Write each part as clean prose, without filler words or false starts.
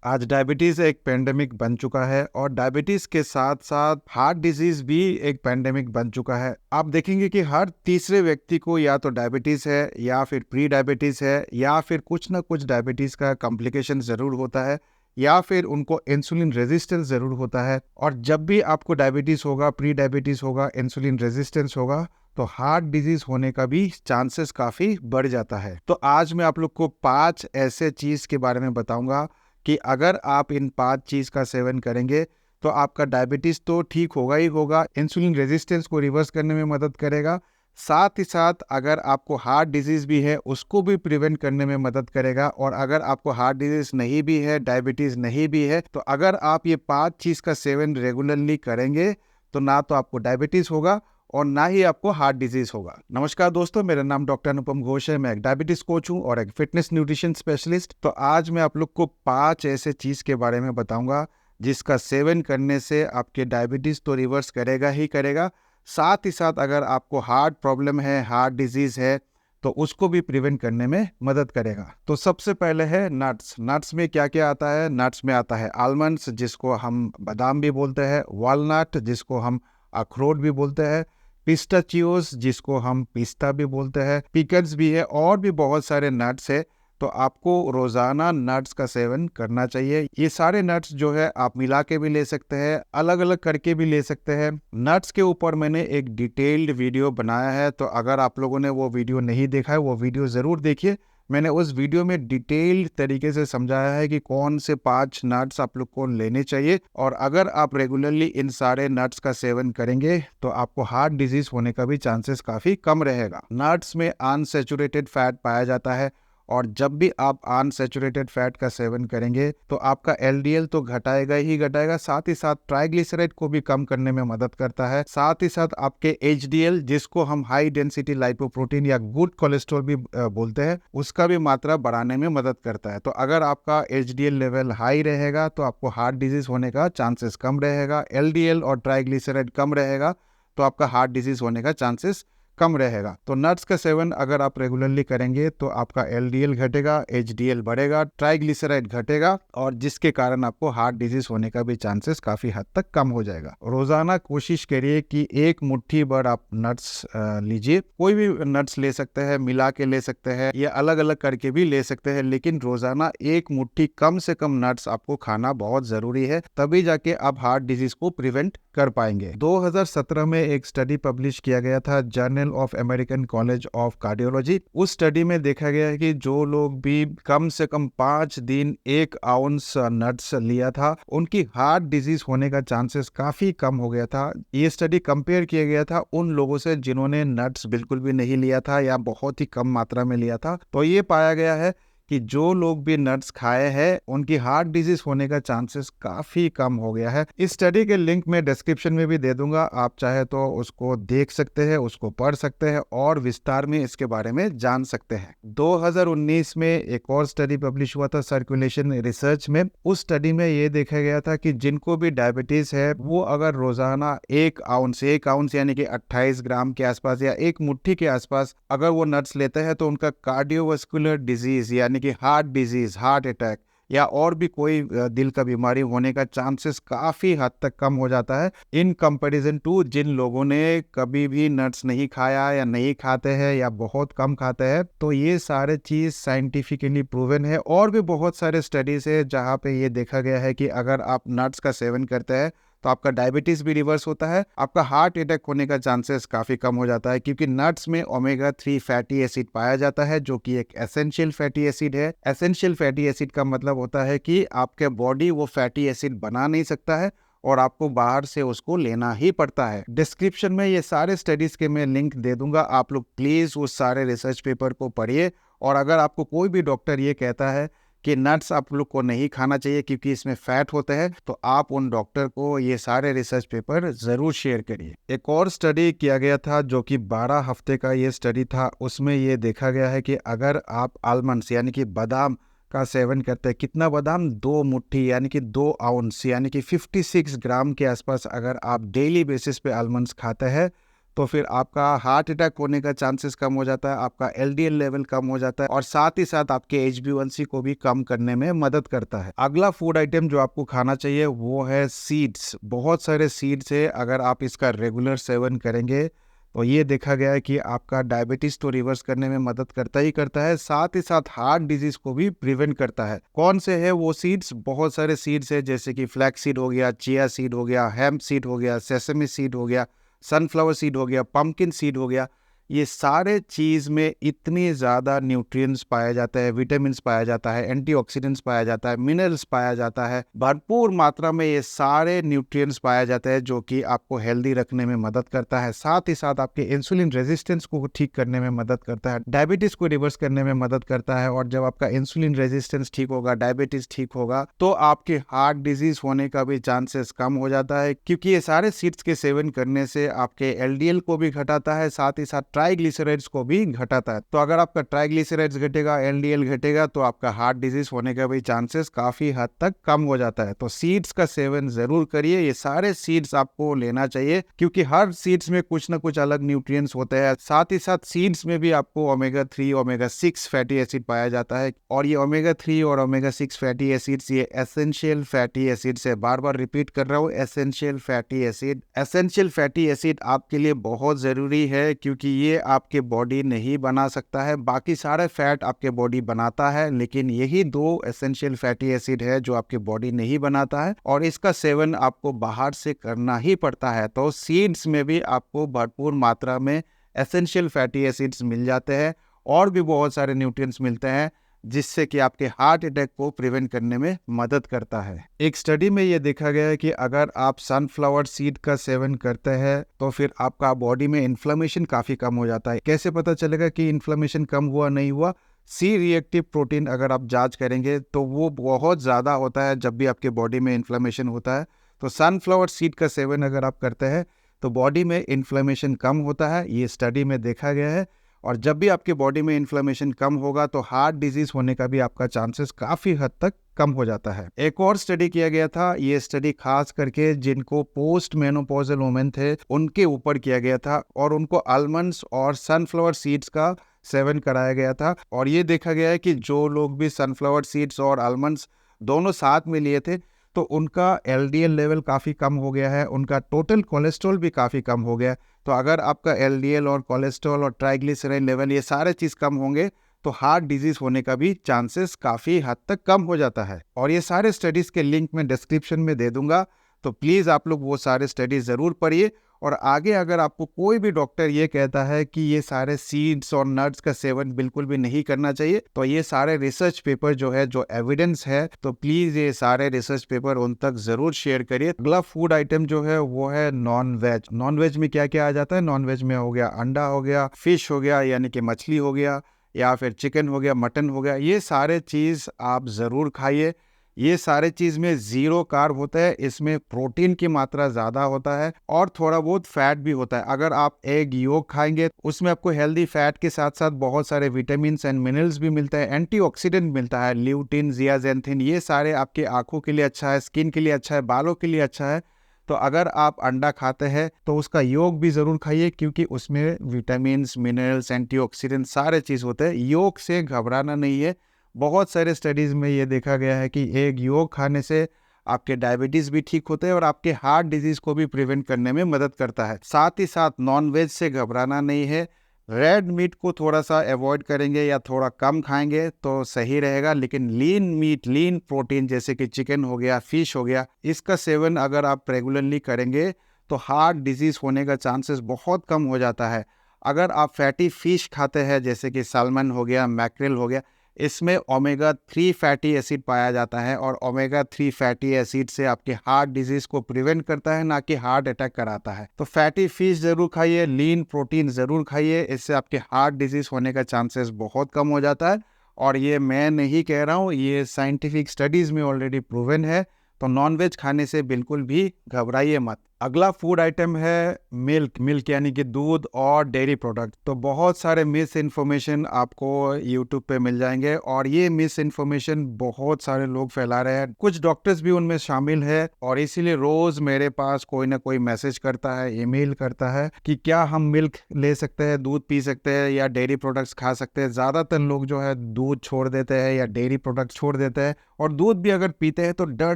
आज डायबिटीज एक पेंडेमिक बन चुका है और डायबिटीज के साथ साथ हार्ट डिजीज भी एक पेंडेमिक बन चुका है। आप देखेंगे कि हर तीसरे व्यक्ति को या तो डायबिटीज है या फिर प्री डायबिटीज है या फिर कुछ ना कुछ डायबिटीज का कॉम्प्लिकेशन जरूर होता है या फिर उनको इंसुलिन रेजिस्टेंस जरूर होता है। और जब भी आपको डायबिटीज होगा, प्री डायबिटीज होगा, इंसुलिन रेजिस्टेंस होगा तो हार्ट डिजीज होने का भी चांसेस काफी बढ़ जाता है। तो आज मैं आप लोग को 5 ऐसे चीज के बारे में बताऊंगा कि अगर आप इन 5 चीज का सेवन करेंगे तो आपका डायबिटीज तो ठीक होगा ही होगा, इंसुलिन रेजिस्टेंस को रिवर्स करने में मदद करेगा, साथ ही साथ अगर आपको हार्ट डिजीज भी है उसको भी प्रिवेंट करने में मदद करेगा। और अगर आपको हार्ट डिजीज नहीं भी है, डायबिटीज नहीं भी है, तो अगर आप ये 5 चीज का सेवन रेगुलरली करेंगे तो ना तो आपको डायबिटीज होगा और ना ही आपको हार्ट डिजीज होगा। नमस्कार दोस्तों, मेरा नाम डॉक्टर अनुपम घोष है। मैं एक डायबिटीज कोच हूं और एक फिटनेस न्यूट्रिशन स्पेशलिस्ट। तो आज मैं आप लोग को 5 ऐसे चीज के बारे में बताऊंगा जिसका सेवन करने से आपके डायबिटीज तो रिवर्स करेगा ही करेगा, साथ ही साथ अगर आपको हार्ट प्रॉब्लम है, हार्ट डिजीज है, तो उसको भी प्रिवेंट करने में मदद करेगा। तो सबसे पहले है नट्स। नट्स में क्या क्या आता है? नट्स में आता है आलमंड्स, जिसको हम बादाम भी बोलते हैं, वॉलनट जिसको हम अखरोट भी बोलते हैं, पिस्ताचियोस जिसको हम पिस्ता भी बोलते हैं, पिकन्स भी है और भी बहुत सारे नट्स है। तो आपको रोजाना नट्स का सेवन करना चाहिए। ये सारे नट्स जो है आप मिला के भी ले सकते हैं, अलग अलग करके भी ले सकते हैं। नट्स के ऊपर मैंने एक डिटेल्ड वीडियो बनाया है, तो अगर आप लोगों ने वो वीडियो नहीं देखा है वो वीडियो जरूर देखिए। मैंने उस वीडियो में डिटेल्ड तरीके से समझाया है कि कौन से 5 नट्स आप लोग को लेने चाहिए और अगर आप रेगुलरली इन सारे नट्स का सेवन करेंगे तो आपको हार्ट डिजीज होने का भी चांसेस काफी कम रहेगा। नट्स में अनसैचुरेटेड फैट पाया जाता है और जब भी आप अनसैचुरेटेड फैट का सेवन करेंगे तो आपका एलडीएल तो घटाएगा ही घटाएगा, साथ ही साथ ट्राइग्लिसराइड को भी कम करने में मदद करता है, साथ ही साथ आपके एचडीएल जिसको हम हाई डेंसिटी लाइपोप्रोटीन या गुड कोलेस्ट्रॉल भी बोलते हैं, उसका भी मात्रा बढ़ाने में मदद करता है। तो अगर आपका एचडीएल लेवल हाई रहेगा तो आपको हार्ट डिजीज होने का चांसेस कम रहेगा, एलडीएल और ट्राइग्लिसराइड कम रहेगा तो आपका हार्ट डिजीज होने का चांसेस कम रहेगा। तो नट्स का सेवन अगर आप रेगुलरली करेंगे तो आपका एलडीएल घटेगा, एचडीएल बढ़ेगा, ट्राइग्लिसराइड घटेगा और जिसके कारण आपको हार्ट डिजीज होने का भी चांसेस काफी हद तक कम हो जाएगा। रोजाना कोशिश करिए कि एक मुट्ठी भर आप नट्स लीजिए। कोई भी नट्स ले सकते हैं, मिला के ले सकते हैं या अलग अलग करके भी ले सकते हैं, लेकिन रोजाना एक मुट्ठी कम से कम नट्स आपको खाना बहुत जरूरी है, तभी जाके आप हार्ट डिजीज को प्रिवेंट कर पाएंगे। 2017 में एक स्टडी पब्लिश किया गया था journal of American college of cardiology. उस स्टडी में देखा गया है कि जो लोग भी कम से कम 5 दिन 1 आउंस नट्स लिया था उनकी हार्ट डिजीज होने का चांसेस काफी कम हो गया था। ये स्टडी कंपेयर किया गया था उन लोगों से जिन्होंने नट्स बिल्कुल भी नहीं लिया था या बहुत ही कम मात्रा में लिया था। तो ये पाया गया है कि जो लोग भी नट्स खाए हैं उनकी हार्ट डिजीज होने का चांसेस काफी कम हो गया है। इस स्टडी के लिंक मैं डिस्क्रिप्शन में भी दे दूंगा, आप चाहे तो उसको देख सकते हैं, उसको पढ़ सकते हैं और विस्तार में इसके बारे में जान सकते हैं। 2019 में एक और स्टडी पब्लिश हुआ था सर्कुलेशन रिसर्च में। उस स्टडी में ये देखा गया था कि जिनको भी डायबिटीज है वो अगर रोजाना 1 आउंस यानी कि 28 ग्राम के आसपास या एक मुट्ठी के आसपास अगर वो नट्स लेते हैं तो उनका कार्डियोवास्कुलर डिजीज यानी कि हार्ट डिजीज, हार्ट अटैक या और भी कोई दिल का बीमारी होने का चांसेस काफी हद तक कम हो जाता है इन कंपैरिजन टू जिन लोगों ने कभी भी नट्स नहीं खाया या नहीं खाते हैं या बहुत कम खाते हैं। तो ये सारे चीज साइंटिफिकली प्रूवन है और भी बहुत सारे स्टडीज है जहाँ पे ये देखा गया है कि अगर आप नट्स का सेवन करते हैं तो आपका डायबिटीज भी रिवर्स होता है, आपका हार्ट अटैक होने का चांसेस काफी कम हो जाता है, क्योंकि नट्स में ओमेगा 3 फैटी एसिड पाया जाता है जो कि एक एसेंशियल फैटी एसिड है। एसेंशियल फैटी एसिड का मतलब होता है कि आपके बॉडी वो फैटी एसिड बना नहीं सकता है और आपको बाहर से उसको लेना ही पड़ता है। डिस्क्रिप्शन में ये सारे स्टडीज के मैं लिंक दे दूंगा, आप लोग प्लीज उस सारे रिसर्च पेपर को पढ़िए। और अगर आपको कोई भी डॉक्टर ये कहता है कि नट्स आप लोग को नहीं खाना चाहिए क्योंकि इसमें फैट होते हैं, तो आप उन डॉक्टर को ये सारे रिसर्च पेपर जरूर शेयर करिए। एक और स्टडी किया गया था जो कि 12 हफ्ते का ये स्टडी था। उसमें ये देखा गया है कि अगर आप आलमंड्स यानी कि बादाम का सेवन करते हैं, कितना बादाम? 2 मुट्ठी यानी कि 2 आउंस यानी कि 56 ग्राम के आसपास अगर आप डेली बेसिस पे आलमंड्स खाते हैं तो फिर आपका हार्ट अटैक होने का चांसेस कम हो जाता है, आपका एलडीएल लेवल कम हो जाता है और साथ ही साथ आपके HbA1c को भी कम करने में मदद करता है। अगला फूड आइटम जो आपको खाना चाहिए वो है सीड्स। बहुत सारे सीड्स है, अगर आप इसका रेगुलर सेवन करेंगे तो ये देखा गया है कि आपका डायबिटीज तो रिवर्स करने में मदद करता ही करता है, साथ ही साथ हार्ट डिजीज को भी प्रिवेंट करता है। कौन से है वो सीड्स? बहुत सारे सीड्स है, जैसे कि फ्लैक्स सीड हो गया, चिया सीड हो गया, हेम्प सीड हो गया, सेसमी सीड हो गया, सनफ्लावर सीड हो गया, पंपकिन सीड हो गया। ये सारे चीज में इतनी ज्यादा न्यूट्रिएंट्स पाया जाता है, विटामिन्स पाया जाता है, एंटीऑक्सीडेंट्स पाया जाता है, मिनरल्स पाया जाता है, भरपूर मात्रा में ये सारे न्यूट्रिएंट्स पाया जाता है जो कि आपको हेल्दी रखने में मदद करता है। साथ ही साथ आपके इंसुलिन रेजिस्टेंस को ठीक करने में मदद करता है, डायबिटीज को रिवर्स करने में मदद करता है। और जब आपका इंसुलिन रेजिस्टेंस ठीक होगा, डायबिटीज ठीक होगा, तो आपके हार्ट डिजीज होने का भी चांसेस कम हो जाता है, क्योंकि ये सारे सीड्स के सेवन करने से आपके एलडीएल को भी घटाता है, साथ ही साथ ट्राइग्लिसराइड्स को भी घटाता है। तो अगर आपका ट्राइग्लिसराइड्स घटेगा, एलडीएल घटेगा, तो आपका हार्ट डिजीज होने का भी चांसेस काफी हद तक कम हो जाता है। तो सीड्स का सेवन जरूर करिए, ये सारे सीड्स आपको लेना चाहिए, क्योंकि हर सीड्स में कुछ ना कुछ अलग न्यूट्रिएंट्स होते हैं। साथ ही साथ सीड्स में भी आपको ओमेगा 3 ओमेगा 6 फैटी एसिड पाया जाता है, और ये ओमेगा 3 और ओमेगा 6 फैटी एसिड्स ये एसेंशियल फैटी एसिड्स है। बार बार रिपीट कर रहा हूँ, essential fatty acid. Essential fatty acid आपके लिए बहुत जरूरी है, क्योंकि ये आपके बॉडी नहीं बना सकता है, बाकी सारे फैट आपके बॉडी बनाता है, लेकिन यही दो एसेंशियल फैटी एसिड है जो आपके बॉडी नहीं बनाता है, और इसका सेवन आपको बाहर से करना ही पड़ता है। तो सीड्स में भी आपको भरपूर मात्रा में एसेंशियल फैटी एसिड्स मिल जाते हैं, और भी बहुत सारे न्यूट्रिएंट्स मिलते हैं, जिससे कि आपके हार्ट अटैक को प्रिवेंट करने में मदद करता है। एक स्टडी में ये देखा गया है कि अगर आप सनफ्लावर सीड का सेवन करते हैं तो फिर आपका बॉडी में इन्फ्लेमेशन काफी कम हो जाता है। कैसे पता चलेगा कि इन्फ्लेमेशन कम हुआ नहीं हुआ? सी रिएक्टिव प्रोटीन अगर आप जांच करेंगे तो वो बहुत ज्यादा होता है जब भी आपके बॉडी में इन्फ्लेमेशन होता है। तो सनफ्लावर सीड का सेवन अगर आप करते हैं तो बॉडी में इन्फ्लेमेशन कम होता है, ये स्टडी में देखा गया है। और जब भी आपके बॉडी में इन्फ्लेमेशन कम होगा तो हार्ट डिजीज होने का भी आपका चांसेस काफी हद तक कम हो जाता है। एक और स्टडी किया गया था, ये स्टडी खास करके जिनको पोस्ट मेनोपॉजल वुमेन थे उनके ऊपर किया गया था, और उनको आलमंड्स और सनफ्लावर सीड्स का सेवन कराया गया था। और ये देखा गया है कि जो लोग भी सनफ्लावर सीड्स और आलमंड्स दोनों साथ में लिए थे तो उनका एलडीएल लेवल काफ़ी कम हो गया है, उनका टोटल कोलेस्ट्रॉल भी काफ़ी कम हो गया है। तो अगर आपका एलडीएल और कोलेस्ट्रॉल और ट्राइग्लिसराइड लेवल ये सारे चीज़ कम होंगे तो हार्ट डिजीज होने का भी चांसेस काफ़ी हद तक कम हो जाता है। और ये सारे स्टडीज़ के लिंक मैं डिस्क्रिप्शन में दे दूंगा, तो प्लीज़ आप लोग वो सारे स्टडीज ज़रूर पढ़िए। और आगे अगर आपको कोई भी डॉक्टर ये कहता है कि ये सारे सीड्स और नट्स का सेवन बिल्कुल भी नहीं करना चाहिए, तो ये सारे रिसर्च पेपर जो है, जो एविडेंस है, तो प्लीज ये सारे रिसर्च पेपर उन तक जरूर शेयर करिए। अगला फूड आइटम जो है वो है नॉन वेज। नॉन वेज में क्या क्या आ जाता है? नॉन वेज में हो गया अंडा हो गया, फिश हो गया यानी कि मछली हो गया, या फिर चिकन हो गया, मटन हो गया। ये सारे चीज आप जरूर खाइए। ये सारे चीज में जीरो कार्ब होता है, इसमें प्रोटीन की मात्रा ज्यादा होता है और थोड़ा बहुत फैट भी होता है। अगर आप एग योक खाएंगे उसमें आपको हेल्दी फैट के साथ साथ बहुत सारे विटामिन एंड मिनरल्स भी मिलता है, एंटीऑक्सीडेंट मिलता है, ल्यूटिन, जियाजेंथिन, ये सारे आपके आंखों के लिए अच्छा है, स्किन के लिए अच्छा है, बालों के लिए अच्छा है। तो अगर आप अंडा खाते हैं तो उसका योग भी जरूर खाइए, क्योंकि उसमें विटामिन, मिनरल्स, एंटीऑक्सीडेंट सारे चीज होते हैं। योग से घबराना नहीं है। बहुत सारे स्टडीज में ये देखा गया है कि एक योग खाने से आपके डायबिटीज भी ठीक होते हैं और आपके हार्ट डिजीज को भी प्रिवेंट करने में मदद करता है। साथ ही साथ नॉन वेज से घबराना नहीं है। रेड मीट को थोड़ा सा अवॉइड करेंगे या थोड़ा कम खाएंगे तो सही रहेगा, लेकिन लीन मीट, लीन प्रोटीन जैसे कि चिकन हो गया, फिश हो गया, इसका सेवन अगर आप रेगुलरली करेंगे तो हार्ट डिजीज होने का चांसेस बहुत कम हो जाता है। अगर आप फैटी फिश खाते हैं जैसे कि सालमन हो गया, मैक्रेल हो गया, इसमें ओमेगा 3 फैटी एसिड पाया जाता है, और ओमेगा 3 फैटी एसिड से आपके हार्ट डिजीज को प्रिवेंट करता है, ना कि हार्ट अटैक कराता है। तो फैटी फिश जरूर खाइए, लीन प्रोटीन जरूर खाइए, इससे आपके हार्ट डिजीज होने का चांसेस बहुत कम हो जाता है। और ये मैं नहीं कह रहा हूँ, ये साइंटिफिक स्टडीज में ऑलरेडी प्रूवन है। तो नॉनवेज खाने से बिल्कुल भी घबराइए मत। अगला फूड आइटम है मिल्क यानी कि दूध और डेयरी प्रोडक्ट। तो बहुत सारे मिस इन्फॉर्मेशन आपको यूट्यूब पे मिल जाएंगे और ये मिस इन्फॉर्मेशन बहुत सारे लोग फैला रहे हैं, कुछ डॉक्टर्स भी उनमें शामिल है। और इसीलिए रोज मेरे पास कोई ना कोई मैसेज करता है, ईमेल करता है कि क्या हम मिल्क ले सकते हैं, दूध पी सकते हैं या डेयरी प्रोडक्ट्स खा सकते हैं। ज्यादातर लोग जो है दूध छोड़ देते हैं या डेयरी प्रोडक्ट छोड़ देते हैं, और दूध भी अगर पीते हैं तो डर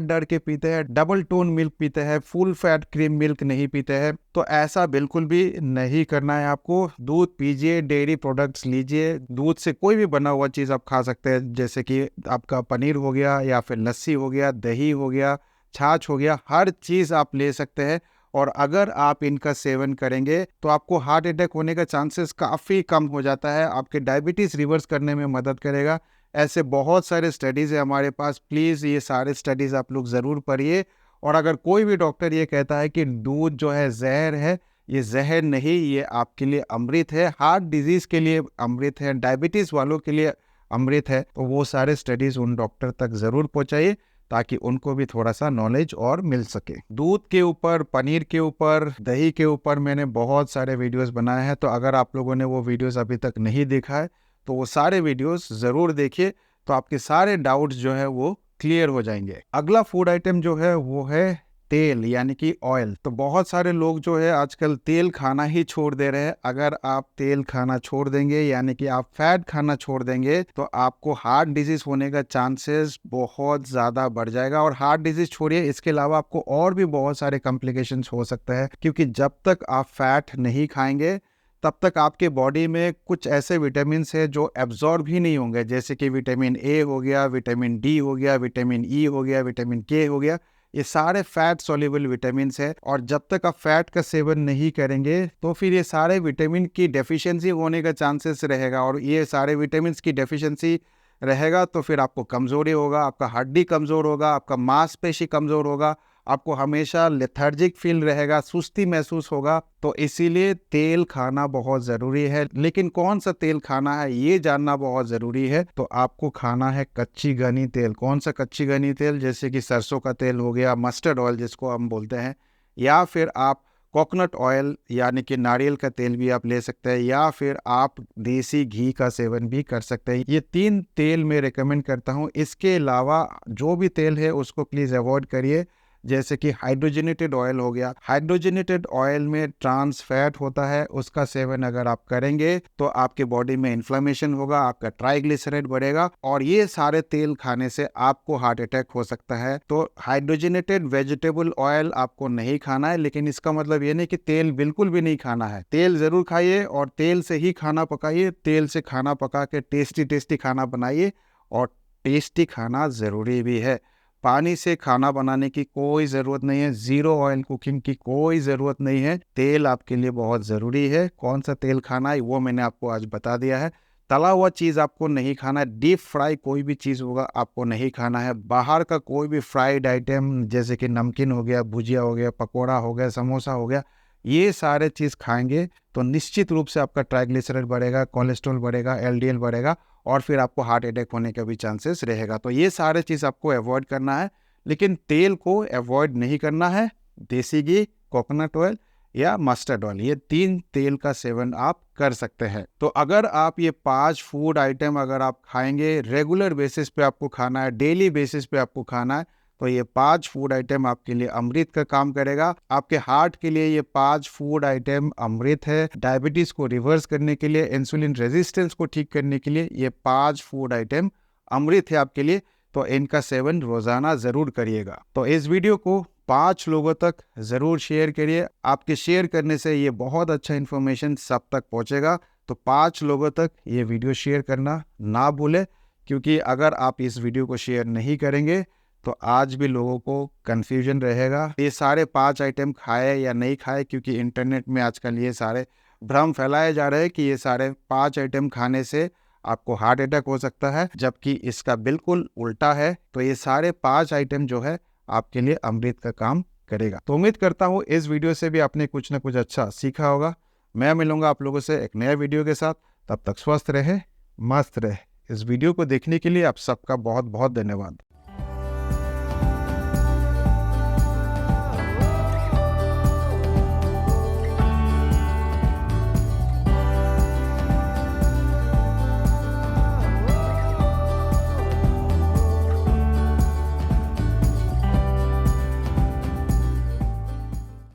डर के पीते हैं, डबल टोन मिल्क पीते हैं, फुल फैट क्रीम मिल्क नहीं पीते हैं। तो ऐसा बिल्कुल भी नहीं करना है आपको। दूध पीजिए, डेयरी प्रोडक्ट्स लीजिए, दूध से कोई भी बना हुआ चीज आप खा सकते हैं, जैसे कि आपका पनीर हो गया या फिर लस्सी हो गया, दही हो गया, छाछ हो गया, हर चीज आप ले सकते हैं। और अगर आप इनका सेवन करेंगे तो आपको हार्ट अटैक होने का चांसेस काफ़ी कम हो जाता है, आपके डायबिटीज़ रिवर्स करने में मदद करेगा। ऐसे बहुत सारे स्टडीज़ है हमारे पास, प्लीज़ ये सारे स्टडीज़ आप लोग ज़रूर पढ़िए। और अगर कोई भी डॉक्टर ये कहता है कि दूध जो है जहर है, ये जहर नहीं, ये आपके लिए अमृत है, हार्ट डिजीज़ के लिए अमृत है, डायबिटीज़ वालों के लिए अमृत है, तो वो सारे स्टडीज़ उन डॉक्टर तक ज़रूर पहुँचाइए ताकि उनको भी थोड़ा सा नॉलेज और मिल सके। दूध के ऊपर, पनीर के ऊपर, दही के ऊपर मैंने बहुत सारे वीडियोस बनाए हैं, तो अगर आप लोगों ने वो वीडियोस अभी तक नहीं देखा है तो वो सारे वीडियोस ज़रूर देखिए, तो आपके सारे डाउट्स जो है वो क्लियर हो जाएंगे। अगला फूड आइटम जो है वो है तेल यानी कि ऑयल। तो बहुत सारे लोग जो है आजकल तेल खाना ही छोड़ दे रहे हैं। अगर आप तेल खाना छोड़ देंगे यानी कि आप फैट खाना छोड़ देंगे तो आपको हार्ट डिजीज होने का चांसेस बहुत ज़्यादा बढ़ जाएगा। और हार्ट डिजीज छोड़िए, इसके अलावा आपको और भी बहुत सारे कॉम्प्लिकेशंस हो सकते हैं, क्योंकि जब तक आप फैट नहीं खाएंगे तब तक आपके बॉडी में कुछ ऐसे विटामिन है जो एब्जॉर्ब ही नहीं होंगे, जैसे कि विटामिन ए हो गया, विटामिन डी हो गया, विटामिन ई हो गया, विटामिन के हो गया। ये सारे फैट सॉल्युबल विटामिन है, और जब तक आप फैट का सेवन नहीं करेंगे तो फिर ये सारे विटामिन की डेफिशिएंसी होने का चांसेस रहेगा। और ये सारे विटामिन की डेफिशिएंसी रहेगा तो फिर आपको कमजोरी होगा, आपका हड्डी कमजोर होगा, आपका मांसपेशी कमजोर होगा, आपको हमेशा लेथार्जिक फील रहेगा, सुस्ती महसूस होगा। तो इसीलिए तेल खाना बहुत ज़रूरी है। लेकिन कौन सा तेल खाना है ये जानना बहुत ज़रूरी है। तो आपको खाना है कच्ची घनी तेल। कौन सा कच्ची घनी तेल? जैसे कि सरसों का तेल हो गया, मस्टर्ड ऑयल जिसको हम बोलते हैं, या फिर आप कोकोनट ऑयल यानी कि नारियल का तेल भी आप ले सकते हैं, या फिर आप देसी घी का सेवन भी कर सकते हैं। ये 3 तेल मैं रेकमेंड करता हूँ। इसके अलावा जो भी तेल है उसको प्लीज़ अवॉइड करिए। जैसे कि हाइड्रोजनेटेड ऑयल हो गया, हाइड्रोजनेटेड ऑयल में ट्रांस फैट होता है, उसका सेवन अगर आप करेंगे तो आपके बॉडी में इन्फ्लेमेशन होगा, आपका ट्राइग्लिसराइड बढ़ेगा, और ये सारे तेल खाने से आपको हार्ट अटैक हो सकता है। तो हाइड्रोजनेटेड वेजिटेबल ऑयल आपको नहीं खाना है, लेकिन इसका मतलब ये नहीं कि तेल बिल्कुल भी नहीं खाना है। तेल जरूर खाइए और तेल से ही खाना पकाइए, तेल से खाना पका के टेस्टी टेस्टी खाना बनाइए, और टेस्टी खाना जरूरी भी है। पानी से खाना बनाने की कोई ज़रूरत नहीं है, ज़ीरो ऑयल कुकिंग की कोई ज़रूरत नहीं है। तेल आपके लिए बहुत ज़रूरी है। कौन सा तेल खाना है वो मैंने आपको आज बता दिया है। तला हुआ चीज़ आपको नहीं खाना है, डीप फ्राई कोई भी चीज़ होगा आपको नहीं खाना है। बाहर का कोई भी फ्राइड आइटम जैसे कि नमकीन हो गया, भुजिया हो गया, पकौड़ा हो गया, समोसा हो गया, ये सारे चीज़ खाएंगे तो निश्चित रूप से आपका ट्राइग्लिसराइड बढ़ेगा, कोलेस्ट्रॉल बढ़ेगा, एलडीएल बढ़ेगा, और फिर आपको हार्ट अटैक होने का भी चांसेस रहेगा। तो ये सारे चीज़ आपको अवॉइड करना है। लेकिन तेल को अवॉइड नहीं करना है। देसी घी, कोकोनट ऑयल या मस्टर्ड ऑयल, ये 3 तेल का सेवन आप कर सकते हैं। तो अगर आप ये 5 फूड आइटम अगर आप खाएंगे, रेगुलर बेसिस पे आपको खाना है, डेली बेसिस पे आपको खाना है, तो ये 5 फूड आइटम आपके लिए अमृत का काम करेगा। आपके हार्ट के लिए ये 5 फूड आइटम अमृत है। डायबिटीज को रिवर्स करने के लिए, इंसुलिन रेजिस्टेंस को ठीक करने के लिए ये 5 फूड आइटम अमृत है आपके लिए। तो इनका सेवन रोजाना जरूर करिएगा। तो इस वीडियो को 5 लोगों तक जरूर शेयर करिए। आपके शेयर करने से ये बहुत अच्छा इन्फॉर्मेशन सब तक पहुंचेगा। तो 5 लोगों तक ये वीडियो शेयर करना ना भूले, क्योंकि अगर आप इस वीडियो को शेयर नहीं करेंगे तो आज भी लोगों को कंफ्यूजन रहेगा ये सारे 5 आइटम खाए या नहीं खाए, क्योंकि इंटरनेट में आजकल ये सारे भ्रम फैलाए जा रहे हैं कि ये सारे 5 आइटम खाने से आपको हार्ट अटैक हो सकता है, जबकि इसका बिल्कुल उल्टा है। तो ये सारे 5 आइटम जो है आपके लिए अमृत का काम करेगा। तो उम्मीद करता हूँ इस वीडियो से भी आपने कुछ ना कुछ अच्छा सीखा होगा। मैं मिलूंगा आप लोगों से एक नए वीडियो के साथ। तब तक स्वस्थ रहे, मस्त रहे। इस वीडियो को देखने के लिए आप सबका बहुत बहुत धन्यवाद।